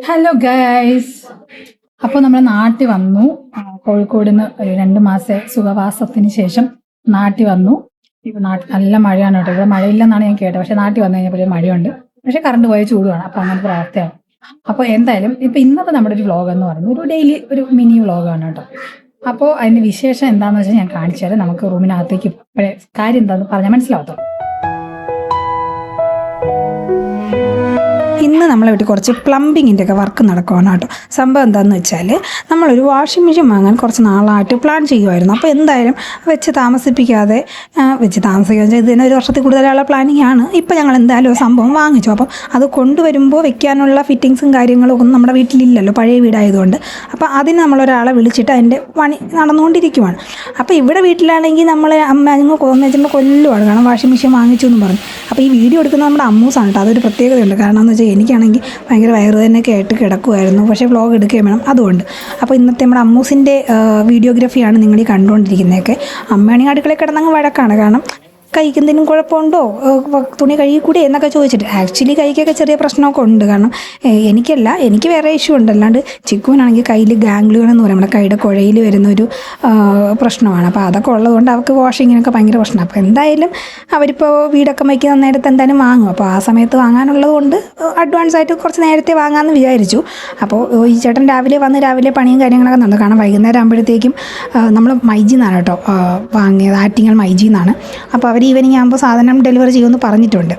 Hello guys, അപ്പോൾ നമ്മൾ നാട്ടിൽ വന്നു. കോഴിക്കോട് നിന്ന് ഒരു 2 മാസത്തെ സുഖവാസത്തിന് ശേഷം നാട്ടിൽ വന്നു. ഇപ്പോൾ നാട്ടിൽ നല്ല മഴയാണ് കേട്ടോ. ഇവിടെ മഴയില്ലെന്നാണ് ഞാൻ കേട്ടത്. പക്ഷേ നാട്ടിൽ വന്നു കഴിഞ്ഞപ്പോൾ മഴയുണ്ട്. പക്ഷേ കറണ്ട് പോയ ചൂടുമാണ്. അപ്പോൾ അങ്ങനത്തെ ഒരു അവസ്ഥയാണ്. അപ്പോൾ എന്തായാലും ഇപ്പോൾ ഇന്നത്തെ നമ്മുടെ ഒരു വ്ളോഗ് എന്ന് പറയുന്നത് ഒരു ഡെയിലി ഒരു മിനി വ്ളോഗാണ് കേട്ടോ. അപ്പോൾ അതിൻ്റെ വിശേഷം എന്താണെന്ന് വെച്ചാൽ ഞാൻ കാണിച്ചു തരാം. നമുക്ക് റൂമിനകത്തേക്ക് ഇപ്പോഴേ കാര്യം എന്താണെന്ന് പറഞ്ഞാൽ മനസ്സിലാവത്തുള്ളൂ. ഇന്ന് നമ്മളെ വീട്ടിൽ കുറച്ച് പ്ലംബിങ്ങിൻ്റെ ഒക്കെ വർക്ക് നടക്കുകയാണ് കേട്ടോ. സംഭവം എന്താണെന്ന് വെച്ചാൽ നമ്മളൊരു വാഷിംഗ് മെഷീൻ വാങ്ങാൻ കുറച്ച് നാളായിട്ട് പ്ലാൻ ചെയ്യുമായിരുന്നു. അപ്പോൾ എന്തായാലും താമസിപ്പിക്കാതെ ഇത് തന്നെ 1 വർഷത്തിൽ കൂടുതലുള്ള പ്ലാനിങ് ആണ്. ഇപ്പോൾ ഞങ്ങൾ എന്തായാലും ഒരു സംഭവം വാങ്ങിച്ചു. അപ്പം അത് കൊണ്ടുവരുമ്പോൾ വെക്കാനുള്ള ഫിറ്റിങ്സും കാര്യങ്ങളും ഒന്നും നമ്മുടെ വീട്ടിലില്ലല്ലോ, പഴയ വീടായതുകൊണ്ട്. അപ്പോൾ അതിന് നമ്മളൊരാളെ വിളിച്ചിട്ട് അതിൻ്റെ പണി നടന്നുകൊണ്ടിരിക്കുവാണ്. അപ്പോൾ ഇവിടെ വീട്ടിലാണെങ്കിൽ നമ്മളെ അമ്മ അങ്ങ് വെച്ചിട്ട് കൊല്ലുവാണ്, കാരണം വാഷിംഗ് മെഷീൻ വാങ്ങിച്ചു എന്ന് പറഞ്ഞു. അപ്പോൾ ഈ വീഡിയോ എടുക്കുന്നത് നമ്മുടെ അമ്മൂസാണ് കേട്ടോ. അതൊരു പ്രത്യേകതയുണ്ട്. കാരണം എന്ന് വെച്ചാൽ എനിക്കാണെങ്കിൽ ഭയങ്കര വയറുവേദനയൊക്കെ ആയിട്ട് കിടക്കുമായിരുന്നു. പക്ഷേ വ്ളോഗ് എടുക്കുകയും വേണം, അതുകൊണ്ട്. അപ്പോൾ ഇന്നത്തെ നമ്മുടെ അമ്മൂസിൻ്റെ വീഡിയോഗ്രാഫിയാണ് നിങ്ങൾ ഈ കണ്ടുകൊണ്ടിരിക്കുന്നതൊക്കെ. അമ്മയാണെങ്കിൽ അടുക്കളയിൽ കിടന്നങ്ങ് വഴക്കാണ്. കാരണം കൈക്ക് എന്തെങ്കിലും കുഴപ്പമുണ്ടോ, തുണി കഴുകിക്കൂടെ എന്നൊക്കെ ചോദിച്ചിട്ട്. ആക്ച്വലി കൈക്കൊക്കെ ചെറിയ പ്രശ്നമൊക്കെ ഉണ്ട്. കാരണം എനിക്ക് വേറെ ഇഷ്യൂ ഉണ്ട്. അല്ലാണ്ട് ചിക്കുവിനാണെങ്കിൽ കയ്യിൽ ഗാംഗ്ലിയോൺ എന്ന് പറയും, നമ്മുടെ കൈയുടെ കുഴയിൽ വരുന്നൊരു പ്രശ്നമാണ്. അപ്പോൾ അതൊക്കെ ഉള്ളതുകൊണ്ട് അവർക്ക് വാഷിങ്ങിനൊക്കെ ഭയങ്കര പ്രശ്നമാണ്. അപ്പോൾ എന്തായാലും അവരിപ്പോൾ വീടൊക്കെ വയ്ക്കുന്ന നേരത്തെ എന്തായാലും വാങ്ങും. അപ്പോൾ ആ സമയത്ത് വാങ്ങാനുള്ളത് കൊണ്ട് അഡ്വാൻസ് ആയിട്ട് കുറച്ച് നേരത്തെ വാങ്ങാമെന്ന് വിചാരിച്ചു. അപ്പോൾ ഈ ചേട്ടൻ രാവിലെ പണിയും കാര്യങ്ങളൊക്കെ നടന്നു. കാരണം വൈകുന്നേരം ആകുമ്പോഴത്തേക്കും നമ്മൾ മൈജിന്നാണ് കേട്ടോ വാങ്ങിയത്, ആറ്റിങ്ങൽ മൈജിന്നാണ്. അപ്പോൾ അവർ ഈവനിങ് ആകുമ്പോൾ സാധനം ഡെലിവറി ചെയ്യുമെന്ന് പറഞ്ഞിട്ടുണ്ട്.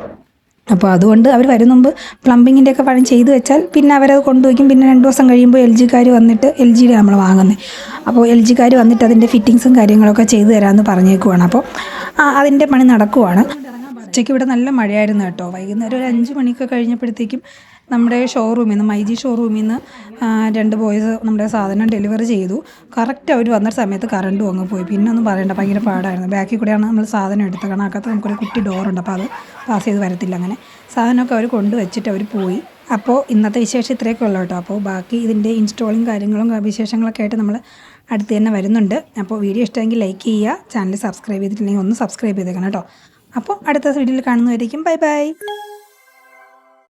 അപ്പോൾ അതുകൊണ്ട് അവർ വരും മുമ്പ് പ്ലംബിങ്ങിൻ്റെ ഒക്കെ പണി ചെയ്ത് വെച്ചാൽ പിന്നെ അവരത് കൊണ്ടുവയ്ക്കും. പിന്നെ 2 ദിവസം കഴിയുമ്പോൾ LG-കാർ വന്നിട്ട്, LG-യുടെ നമ്മൾ വാങ്ങുന്നത്. അപ്പോൾ LG-കാർ വന്നിട്ട് അതിൻ്റെ ഫിറ്റിങ്സും കാര്യങ്ങളൊക്കെ ചെയ്തു തരാമെന്ന് പറഞ്ഞേക്കുവാണ്. അപ്പോൾ അതിൻ്റെ പണി നടക്കുവാണ്. ഉച്ചയ്ക്ക് ഇവിടെ നല്ല മഴയായിരുന്നു കേട്ടോ. വൈകുന്നേരം ഒരു 5 മണിയൊക്കെ കഴിഞ്ഞപ്പോഴത്തേക്കും നമ്മുടെ ഷോറൂമിൽ നിന്ന്, മൈജി ഷോറൂമിൽ നിന്ന് 2 ബോയ്സ് നമ്മുടെ സാധനം ഡെലിവറി ചെയ്തു. കറക്റ്റ് അവർ വന്ന സമയത്ത് കറണ്ടും അങ്ങ് പോയി. പിന്നെ ഒന്നും പറയണ്ട, ഭയങ്കര പാടായിരുന്നു. ബാക്കിൽ കൂടെയാണ് നമ്മൾ സാധനം എടുത്തത്. കാരണം അകത്ത് നമുക്കൊരു കുട്ടി ഡോറുണ്ട്, അപ്പോൾ അത് പാസ് ചെയ്ത് വരത്തില്ല. അങ്ങനെ സാധനമൊക്കെ അവർ കൊണ്ടുവച്ചിട്ട് അവർ പോയി. അപ്പോൾ ഇന്നത്തെ വിശേഷം ഇത്രയൊക്കെ ഉള്ളൂ കേട്ടോ. അപ്പോൾ ബാക്കി ഇതിൻ്റെ ഇൻസ്റ്റാളിങ് കാര്യങ്ങളും വിശേഷങ്ങളൊക്കെ ആയിട്ട് നമ്മൾ അടുത്ത് തന്നെ വരുന്നുണ്ട്. അപ്പോൾ വീഡിയോ ഇഷ്ടമെങ്കിൽ ലൈക്ക് ചെയ്യുക. ചാനൽ സബ്സ്ക്രൈബ് ചെയ്തിട്ടില്ലെങ്കിൽ ഒന്ന് സബ്സ്ക്രൈബ് ചെയ്തേക്കണം കേട്ടോ. അപ്പോൾ അടുത്ത വീഡിയോയിൽ കാണുന്നതായിരിക്കും. Bye bye.